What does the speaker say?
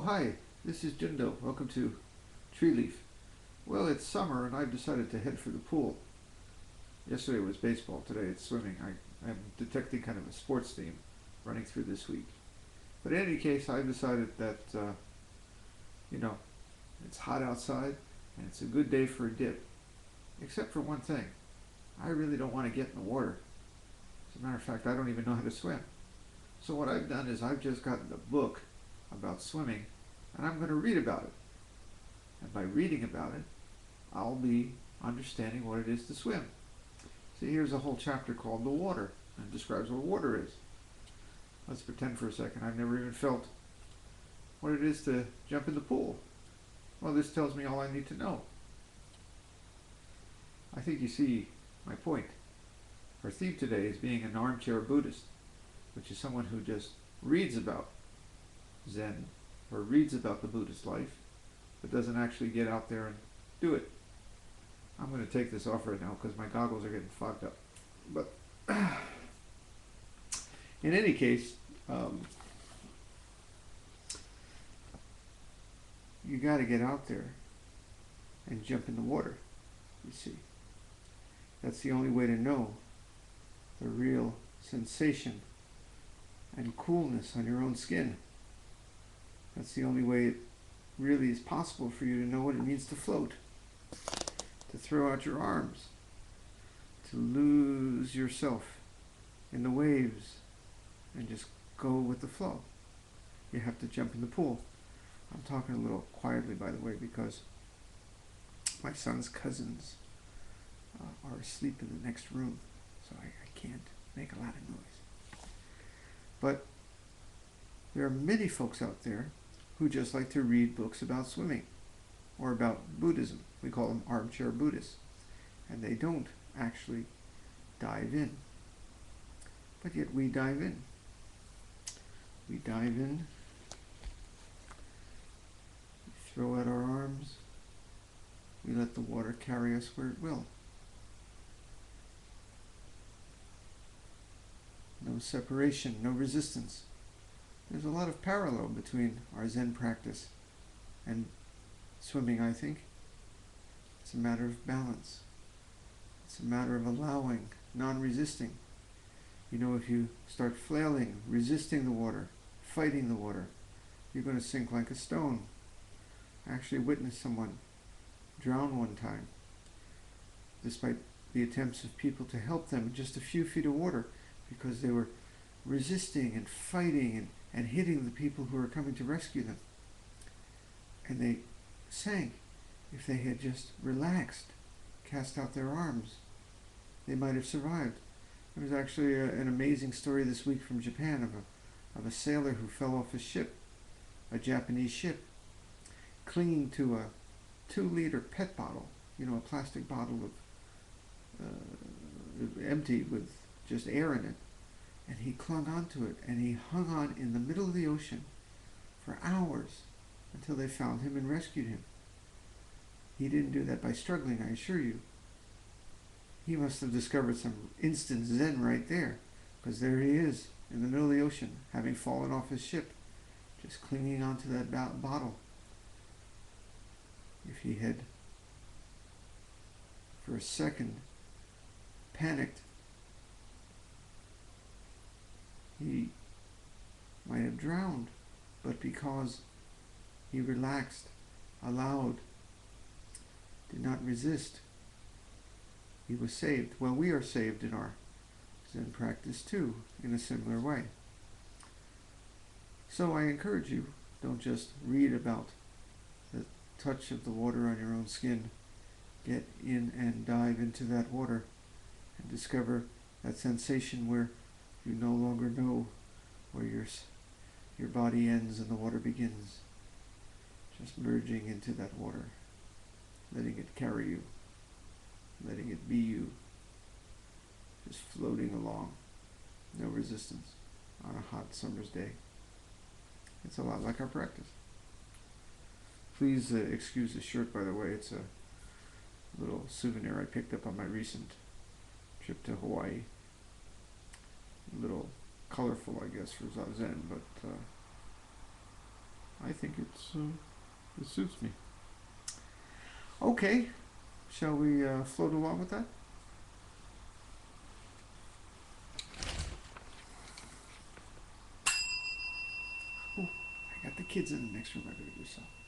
hi, this is Jundo. Welcome to Tree Leaf. Well, it's summer and I've decided to head for the pool. Yesterday was baseball, today it's swimming. I'm detecting kind of a sports theme running through this week. But in any case, I've decided that, you know, it's hot outside and it's a good day for a dip. Except for one thing. I really don't want to get in the water. As a matter of fact, I don't even know how to swim. So what I've done is I've just gotten a book about swimming and I'm going to read about it. And by reading about it, I'll be understanding what it is to swim. See, here's a whole chapter called The Water, and it describes what water is. Let's pretend for a second I've never even felt what it is to jump in the pool. Well, this tells me all I need to know. I think you see my point. Our theme today is being an armchair Buddhist, which is someone who just reads about Zen or reads about the Buddhist life, but doesn't actually get out there and do it. I'm going to take this off right now because my goggles are getting fogged up. But in any case, you got to get out there and jump in the water, you see. That's the only way to know the real sensation and coolness on your own skin. That's the only way it really is possible for you to know what it means to float, to throw out your arms, to lose yourself in the waves and just go with the flow. You have to jump in the pool. I'm talking a little quietly, by the way, because my son's cousins are asleep in the next room, so I can't make a lot of noise. But there are many folks out there who just like to read books about swimming or about Buddhism. We call them armchair Buddhists. And they don't actually dive in. But yet we dive in. We dive in, we throw out our arms, we let the water carry us where it will. No separation, no resistance. There's a lot of parallel between our Zen practice and swimming, I think. It's a matter of balance. It's a matter of allowing, non-resisting. You know, if you start flailing, resisting the water, fighting the water, you're going to sink like a stone. I actually witnessed someone drown one time, despite the attempts of people to help them in just a few feet of water, because they were resisting and fighting and hitting the people who were coming to rescue them. And they sank. If they had just relaxed, cast out their arms, they might have survived. There was actually an amazing story this week from Japan of a sailor who fell off a ship, a Japanese ship, clinging to a 2-liter PET bottle, you know, a plastic bottle of empty with just air in it. And he clung onto it, and he hung on in the middle of the ocean for hours until they found him and rescued him. He didn't do that by struggling, I assure you. He must have discovered some instant Zen right there, because there he is in the middle of the ocean, having fallen off his ship, just clinging onto that bottle. If he had, for a second, panicked, he might have drowned, but because he relaxed, allowed, did not resist, he was saved. Well, we are saved in our Zen practice too, in a similar way. So I encourage you, don't just read about the touch of the water on your own skin. Get in and dive into that water and discover that sensation where you no longer know where your body ends and the water begins. Just merging into that water, letting it carry you, letting it be you, just floating along, no resistance on a hot summer's day. It's a lot like our practice. Please excuse the shirt, by the way. It's a little souvenir I picked up on my recent trip to Hawaii. A little colorful, I guess, for Zazen, but I think it suits me. Okay, shall we float along with that? Oh, I got the kids in the next room. I better do something.